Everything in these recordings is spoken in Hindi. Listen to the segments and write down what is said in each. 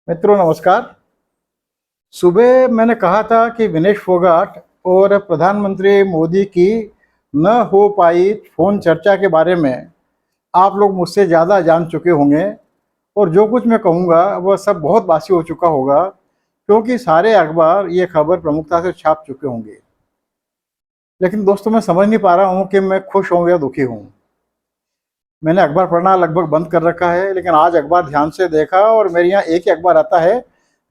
मित्रों नमस्कार। सुबह मैंने कहा था कि विनेश फोगाट और प्रधानमंत्री मोदी की न हो पाई फ़ोन चर्चा के बारे में आप लोग मुझसे ज़्यादा जान चुके होंगे और जो कुछ मैं कहूँगा वह सब बहुत बासी हो चुका होगा, क्योंकि सारे अखबार ये खबर प्रमुखता से छाप चुके होंगे। लेकिन दोस्तों, मैं समझ नहीं पा रहा हूँ कि मैं खुश हूँ या दुखी हूँ। मैंने अखबार पढ़ना लगभग बंद कर रखा है, लेकिन आज अखबार ध्यान से देखा और मेरे यहाँ एक ही अखबार आता है,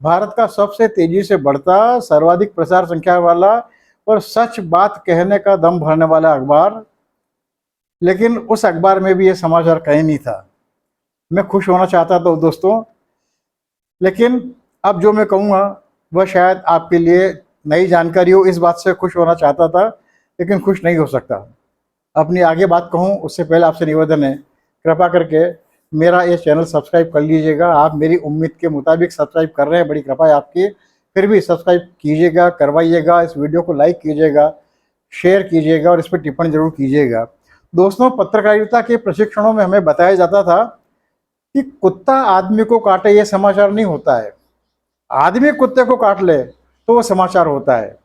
भारत का सबसे तेजी से बढ़ता, सर्वाधिक प्रचार संख्या वाला और सच बात कहने का दम भरने वाला अखबार। लेकिन उस अखबार में भी ये समाचार कहीं नहीं था। मैं खुश होना चाहता था दोस्तों, लेकिन अब जो मैं कहूँगा वह शायद आपके लिए नई जानकारी हो। इस बात से खुश होना चाहता था, लेकिन खुश नहीं हो सकता। अपनी आगे बात कहूँ उससे पहले आपसे निवेदन है, कृपा करके मेरा ये चैनल सब्सक्राइब कर लीजिएगा। आप मेरी उम्मीद के मुताबिक सब्सक्राइब कर रहे हैं, बड़ी कृपा है आपकी। फिर भी सब्सक्राइब कीजिएगा, करवाइएगा, इस वीडियो को लाइक कीजिएगा, शेयर कीजिएगा और इस पर टिप्पणी जरूर कीजिएगा। दोस्तों, पत्रकारिता के प्रशिक्षणों में हमें बताया जाता था कि कुत्ता आदमी को काटे ये समाचार नहीं होता है, आदमी कुत्ते को काट ले तो वो समाचार होता है।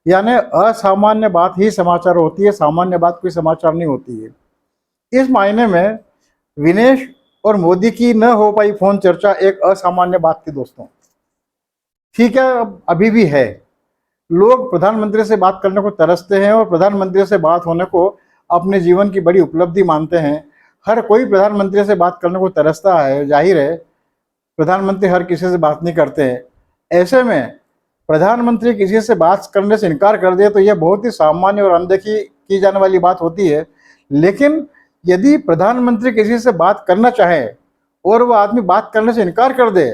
यानी असामान्य बात ही समाचार होती है, सामान्य बात कोई समाचार नहीं होती है। इस मायने में विनेश और मोदी की न हो पाई फोन चर्चा एक असामान्य बात थी दोस्तों। ठीक है, अब अभी भी है। लोग प्रधानमंत्री से बात करने को तरसते हैं और प्रधानमंत्री से बात होने को अपने जीवन की बड़ी उपलब्धि मानते हैं। हर कोई प्रधानमंत्री से बात करने को तरसता है, जाहिर है प्रधानमंत्री हर किसी से बात नहीं करते हैं। ऐसे में प्रधानमंत्री किसी से बात करने से इनकार कर दे तो यह बहुत ही सामान्य और अनदेखी की जाने वाली बात होती है। लेकिन यदि प्रधानमंत्री किसी से बात करना चाहे और वह आदमी बात करने से इनकार कर दे,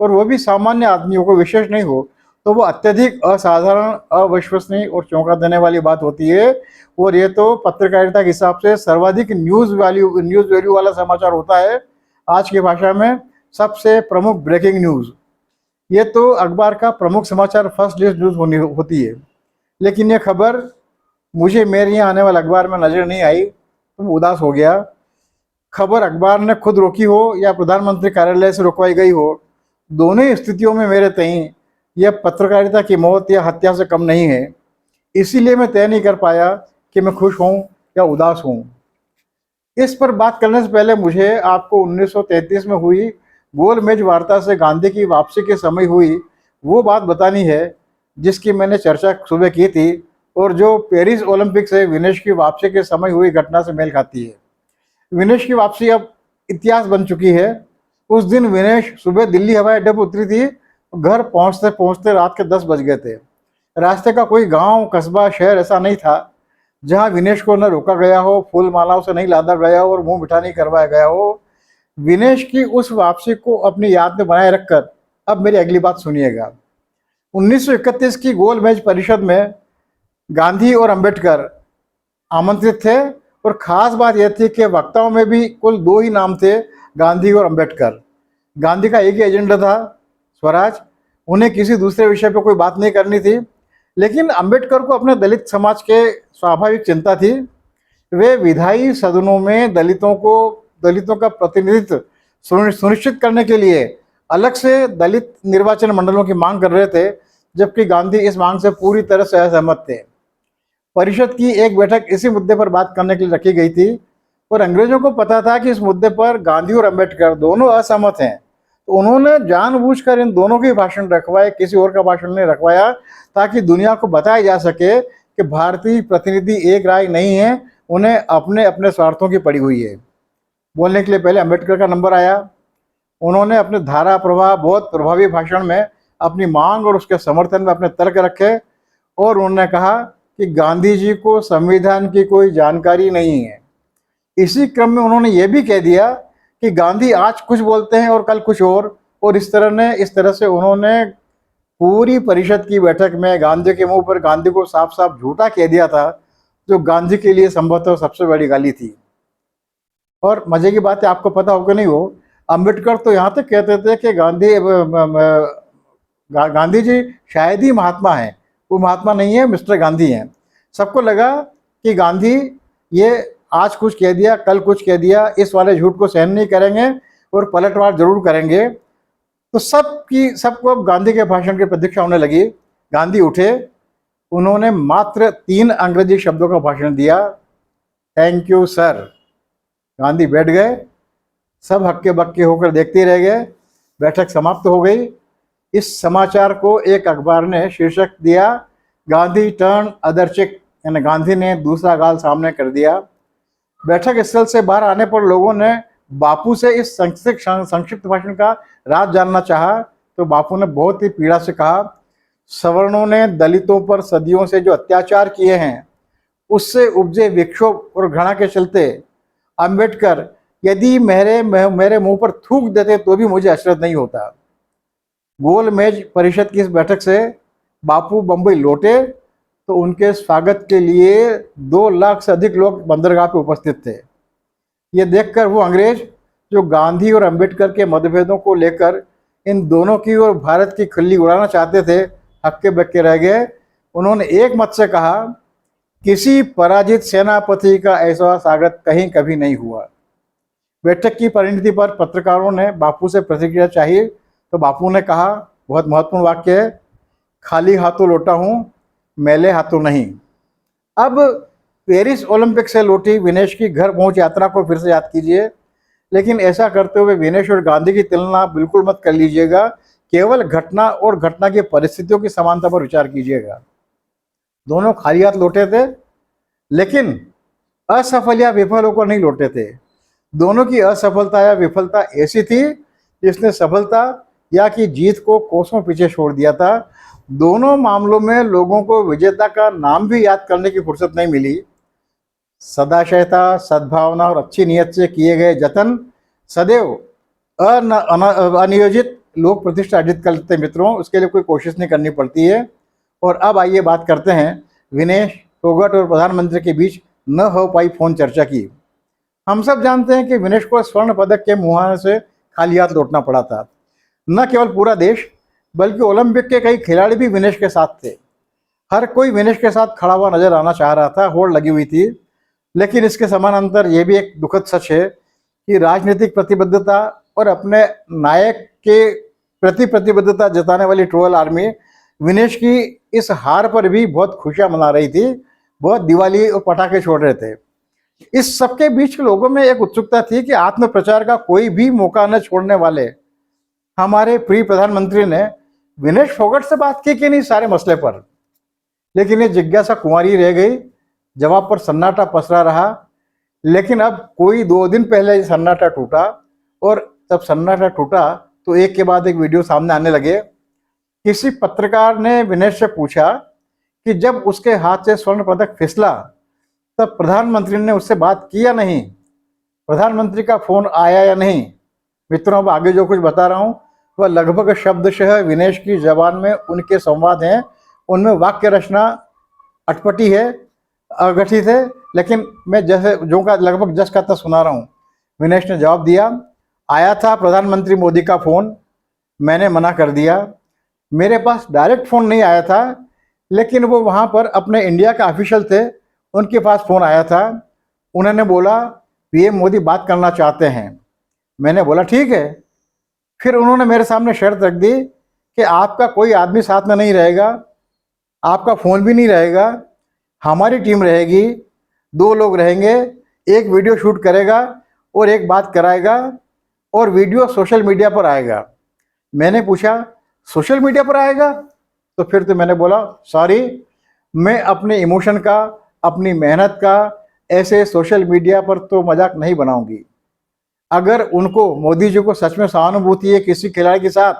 और वो भी सामान्य आदमियों को, विशेष नहीं हो, तो वो अत्यधिक असाधारण, अविश्वसनीय और चौंका देने वाली बात होती है। और ये तो पत्रकारिता के हिसाब से सर्वाधिक न्यूज़ वैल्यू वाला समाचार होता है। आज की भाषा में सबसे प्रमुख ब्रेकिंग न्यूज़, ये तो अखबार का प्रमुख समाचार, फर्स्ट लिस्ट न्यूज़ होती है। लेकिन ये खबर मुझे मेरे यहाँ आने वाले अखबार में नज़र नहीं आई तो मैं उदास हो गया। खबर अखबार ने खुद रोकी हो या प्रधानमंत्री कार्यालय से रुकवाई गई हो, दोनों ही स्थितियों में मेरे तई यह पत्रकारिता की मौत या हत्या से कम नहीं है। इसीलिए मैं तय नहीं कर पाया कि मैं खुश हूँ या उदास हूँ। इस पर बात करने से पहले मुझे आपको 1933 में हुई गोलमेज वार्ता से गांधी की वापसी के समय हुई वो बात बतानी है जिसकी मैंने चर्चा सुबह की थी, और जो पेरिस ओलंपिक से विनेश की वापसी के समय हुई घटना से मेल खाती है। विनेश की वापसी अब इतिहास बन चुकी है। उस दिन विनेश सुबह दिल्ली हवाई अड्डे पर उतरी थी। घर पहुंचते पहुंचते रात के 10 बज गए थे। रास्ते का कोई गांव, कस्बा, शहर ऐसा नहीं था जहां विनेश को न रोका गया हो, फूल मालाओं से नहीं लादा गया हो और मुंह मिठा नहीं करवाया गया हो। विनेश की उस वापसी को अपनी याद में बनाए रखकर अब मेरी अगली बात सुनिएगा। 1931 की गोलमेज परिषद में गांधी और अंबेडकर आमंत्रित थे, और ख़ास बात यह थी कि वक्ताओं में भी कुल दो ही नाम थे, गांधी और अंबेडकर। गांधी का एक ही एजेंडा था, स्वराज। उन्हें किसी दूसरे विषय पर कोई बात नहीं करनी थी। लेकिन अंबेडकर को अपने दलित समाज के स्वाभाविक चिंता थी। वे विधायी सदनों में दलितों का प्रतिनिधित्व सुनिश्चित करने के लिए अलग से दलित निर्वाचन मंडलों की मांग कर रहे थे, जबकि गांधी इस मांग से पूरी तरह से असहमत थे। परिषद की एक बैठक इसी मुद्दे पर बात करने के लिए रखी गई थी, और अंग्रेजों को पता था कि इस मुद्दे पर गांधी और अंबेडकर दोनों असहमत हैं। तो उन्होंने जानबूझकर इन दोनों के भाषण रखवाए, किसी और का भाषण नहीं रखवाया, ताकि दुनिया को बताया जा सके कि भारतीय प्रतिनिधि एक राय नहीं है, उन्हें अपने अपने स्वार्थों की पड़ी हुई है। बोलने के लिए पहले अंबेडकर का नंबर आया। उन्होंने अपने धारा प्रवाह बहुत प्रभावी भाषण में अपनी मांग और उसके समर्थन में अपने तर्क रखे, और उन्होंने कहा कि गांधी जी को संविधान की कोई जानकारी नहीं है। इसी क्रम में उन्होंने ये भी कह दिया कि गांधी आज कुछ बोलते हैं और कल कुछ और इस तरह से उन्होंने पूरी परिषद की बैठक में गांधी के मुंह पर गांधी को साफ साफ झूठा कह दिया था, जो गांधी के लिए संभवतः सबसे बड़ी गाली थी। और मजे की बात है, आपको पता हो कि नहीं हो, अंबेडकर तो यहाँ तक कहते थे कि गांधी जी शायद ही महात्मा हैं। वो महात्मा नहीं है, मिस्टर गांधी हैं। सबको लगा कि गांधी ये आज कुछ कह दिया, कल कुछ कह दिया, इस वाले झूठ को सहन नहीं करेंगे और पलटवार जरूर करेंगे। तो सबको अब गांधी के भाषण की प्रतीक्षा होने लगी। गांधी उठे, उन्होंने मात्र 3 अंग्रेजी शब्दों का भाषण दिया, थैंक यू सर। गांधी बैठ गए, सब हक्के बक्के होकर देखते रह गए। बैठक समाप्त हो गई। इस समाचार को एक अखबार ने शीर्षक दिया, गांधी टर्न अदर चिक, यानी गांधी ने दूसरा गाल सामने कर दिया। बैठक स्थल से बाहर आने पर लोगों ने बापू से इस संक्षिप्त भाषण का राज जानना चाहा, तो बापू ने बहुत ही पीड़ा से कहा, सवर्णों ने दलितों पर सदियों से जो अत्याचार किए हैं, उससे उपजे विक्षोभ और घृणा के चलते अंबेडकर यदि मेरे मुंह पर थूक देते तो भी मुझे अचरज नहीं होता। गोल मेज परिषद की इस बैठक से बापू बम्बई लौटे तो उनके स्वागत के लिए 2 लाख से अधिक लोग बंदरगाह पे उपस्थित थे। ये देखकर वो अंग्रेज जो गांधी और अंबेडकर के मतभेदों को लेकर इन दोनों की और भारत की खिल्ली उड़ाना चाहते थे, हक्के बक्के रह गए। उन्होंने एक मत से कहा, किसी पराजित सेनापति का ऐसा स्वागत कहीं कभी नहीं हुआ। बैठक की परिणति पर पत्रकारों ने बापू से प्रतिक्रिया चाहिए, तो बापू ने कहा, बहुत महत्वपूर्ण वाक्य है, खाली हाथों लौटा हूँ, मैले हाथों नहीं। अब पेरिस ओलंपिक से लौटी विनेश की घर पहुंच यात्रा को फिर से याद कीजिए, लेकिन ऐसा करते हुए विनेश और गांधी की तुलना बिल्कुल मत कर लीजिएगा, केवल घटना और घटना की परिस्थितियों की समानता पर विचार कीजिएगा। दोनों खाली हाथ लौटे थे, लेकिन असफल या विफल होकर नहीं लौटे थे। दोनों की असफलता या विफलता ऐसी थी जिसने सफलता या कि जीत को कोसों पीछे छोड़ दिया था। दोनों मामलों में लोगों को विजेता का नाम भी याद करने की फुर्सत नहीं मिली। सदाशयता, सद्भावना और अच्छी नीयत से किए गए जतन सदैव अनियोजित लोक प्रतिष्ठा अर्जित करते मित्रों, उसके लिए कोई कोशिश नहीं करनी पड़ती है। और अब आइए बात करते हैं विनेश फोगाट और प्रधानमंत्री के बीच न हो पाई फोन चर्चा की। हम सब जानते हैं कि विनेश को स्वर्ण पदक के मुहाने से खाली हाथ लौटना पड़ा था। न केवल पूरा देश बल्कि ओलंपिक के कई खिलाड़ी भी विनेश के साथ थे। हर कोई विनेश के साथ खड़ा हुआ नजर आना चाह रहा था, होड़ लगी हुई थी। लेकिन इसके समानांतर ये भी एक दुखद सच है कि राजनीतिक प्रतिबद्धता और अपने नायक के प्रति प्रतिबद्धता जताने वाली ट्रोल आर्मी विनेश की इस हार पर भी बहुत खुशियां मना रही थी, बहुत दिवाली और पटाखे छोड़ रहे थे। इस सबके बीच के लोगों में एक उत्सुकता थी कि आत्म प्रचार का कोई भी मौका न छोड़ने वाले हमारे प्रिय प्रधानमंत्री ने विनेश फोगाट से बात की कि नहीं सारे मसले पर। लेकिन ये जिज्ञासा कुंवारी रह गई, जवाब पर सन्नाटा पसरा रहा। लेकिन अब कोई 2 दिन पहले सन्नाटा टूटा, और जब सन्नाटा टूटा तो एक के बाद एक वीडियो सामने आने लगे। किसी पत्रकार ने विनेश से पूछा कि जब उसके हाथ से स्वर्ण पदक फिसला तब प्रधानमंत्री ने उससे बात की या नहीं, प्रधानमंत्री का फोन आया या नहीं। मित्रों, अब आगे जो कुछ बता रहा हूं वह लगभग शब्दशः विनेश की जबान में उनके संवाद हैं। उनमें वाक्य रचना अटपटी है, अगठित है, लेकिन मैं जैसे जो का लगभग जस का तस सुना रहा हूं। विनेश ने जवाब दिया, आया था प्रधानमंत्री मोदी का फोन, मैंने मना कर दिया। मेरे पास डायरेक्ट फोन नहीं आया था, लेकिन वो वहां पर अपने इंडिया का ऑफिशियल थे, उनके पास फोन आया था। उन्होंने बोला पीएम मोदी बात करना चाहते हैं। मैंने बोला ठीक है। फिर उन्होंने मेरे सामने शर्त रख दी कि आपका कोई आदमी साथ में नहीं रहेगा, आपका फ़ोन भी नहीं रहेगा, हमारी टीम रहेगी, 2 लोग रहेंगे, एक वीडियो शूट करेगा और एक बात कराएगा, और वीडियो सोशल मीडिया पर आएगा। मैंने पूछा सोशल मीडिया पर आएगा? तो फिर तो मैंने बोला सॉरी, मैं अपने इमोशन का, अपनी मेहनत का ऐसे सोशल मीडिया पर तो मजाक नहीं बनाऊंगी। अगर उनको, मोदी जी को सच में सहानुभूति है किसी खिलाड़ी के साथ,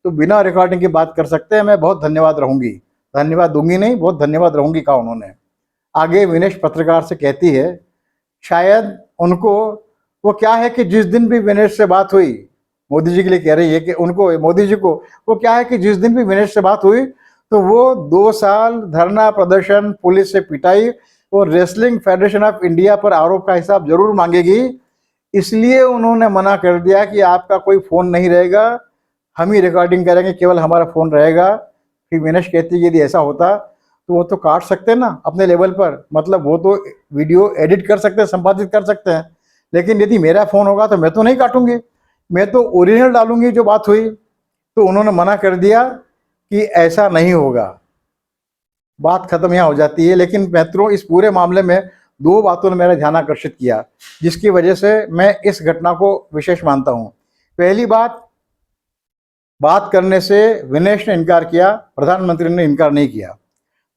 तो बिना रिकॉर्डिंग की बात कर सकते हैं। मैं बहुत धन्यवाद रहूंगी, धन्यवाद दूंगी नहीं, बहुत धन्यवाद रहूंगी, कहा उन्होंने। आगे विनेश पत्रकार से कहती है, शायद उनको वो क्या है कि जिस दिन भी विनेश से बात हुई, मोदी जी के लिए कह रही है कि उनको, मोदी जी को वो क्या है कि जिस दिन भी विनेश से बात हुई तो वो 2 साल धरना प्रदर्शन, पुलिस से पिटाई और रेसलिंग फेडरेशन ऑफ इंडिया पर आरोप का हिसाब जरूर मांगेगी। इसलिए उन्होंने मना कर दिया कि आपका कोई फ़ोन नहीं रहेगा, हम ही रिकॉर्डिंग करेंगे, केवल हमारा फ़ोन रहेगा। फिर विनेश कहती है यदि ऐसा होता तो वो तो काट सकते हैं ना अपने लेवल पर, मतलब वो तो वीडियो एडिट कर सकते हैं, संपादित कर सकते हैं, लेकिन यदि मेरा फ़ोन होगा तो मैं तो नहीं काटूंगी, मैं तो ओरिजिनल डालूंगी जो बात हुई। तो उन्होंने मना कर दिया कि ऐसा नहीं होगा, बात खत्म यहाँ हो जाती है। लेकिन मित्रों, इस पूरे मामले में दो बातों ने मेरा ध्यान आकर्षित किया, जिसकी वजह से मैं इस घटना को विशेष मानता हूँ। पहली बात करने से विनेश ने इनकार किया, प्रधानमंत्री ने इनकार नहीं किया।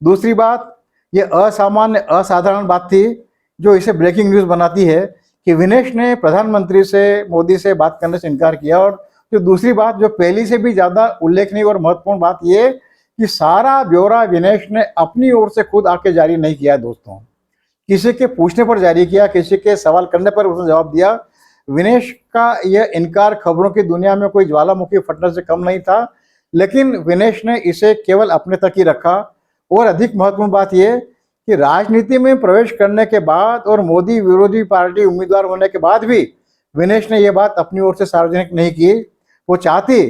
दूसरी बात, ये असामान्य असाधारण बात थी जो इसे ब्रेकिंग न्यूज़ बनाती है कि विनेश ने प्रधानमंत्री से, मोदी से बात करने से इनकार किया। और जो दूसरी बात, जो पहली से भी ज़्यादा उल्लेखनीय और महत्वपूर्ण बात, ये कि सारा ब्यौरा विनेश ने अपनी ओर से खुद आके जारी नहीं किया दोस्तों, किसी के पूछने पर जारी किया, किसी के सवाल करने पर उसने जवाब दिया। विनेश का यह इनकार खबरों की दुनिया में कोई ज्वालामुखी फटने से कम नहीं था, लेकिन विनेश ने इसे केवल अपने तक ही रखा। और अधिक महत्वपूर्ण बात यह कि राजनीति में प्रवेश करने के बाद और मोदी विरोधी पार्टी उम्मीदवार होने के बाद भी विनेश ने यह बात अपनी ओर से सार्वजनिक नहीं की। वो चाहती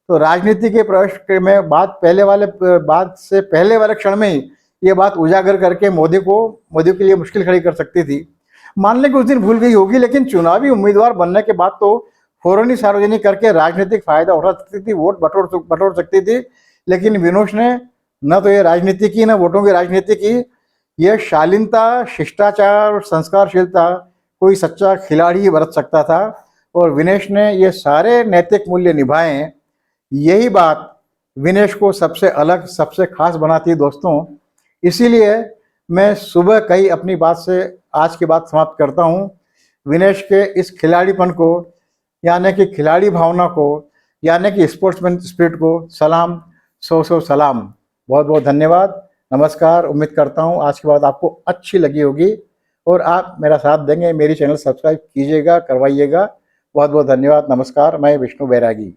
तो राजनीति के प्रवेश में बात से पहले वाले क्षण में ही ये बात उजागर करके मोदी के लिए मुश्किल खड़ी कर सकती थी। मान लें कि उस दिन भूल गई होगी, लेकिन चुनावी उम्मीदवार बनने के बाद तो फौरन ही सार्वजनिक करके राजनीतिक फायदा उठा सकती थी, वोट बटोर सकती थी। लेकिन विनेश ने न तो ये राजनीति की, न वोटों की राजनीति की। यह शालीनता, शिष्टाचार और संस्कारशीलता कोई सच्चा खिलाड़ी ही बरत सकता था, और विनेश ने ये सारे नैतिक मूल्य निभाए। यही बात विनेश को सबसे अलग, सबसे खास बनाती है दोस्तों। इसीलिए मैं सुबह कही अपनी बात से आज की बात समाप्त करता हूँ। विनेश के इस खिलाड़ीपन को, यानी कि खिलाड़ी भावना को, यानी कि स्पोर्ट्समैन स्पिरिट को सलाम, सौ सलाम। बहुत बहुत धन्यवाद, नमस्कार। उम्मीद करता हूँ आज की बात आपको अच्छी लगी होगी और आप मेरा साथ देंगे। मेरी चैनल सब्सक्राइब कीजिएगा, करवाइएगा। बहुत बहुत धन्यवाद, नमस्कार। मैं विष्णु बैरागी।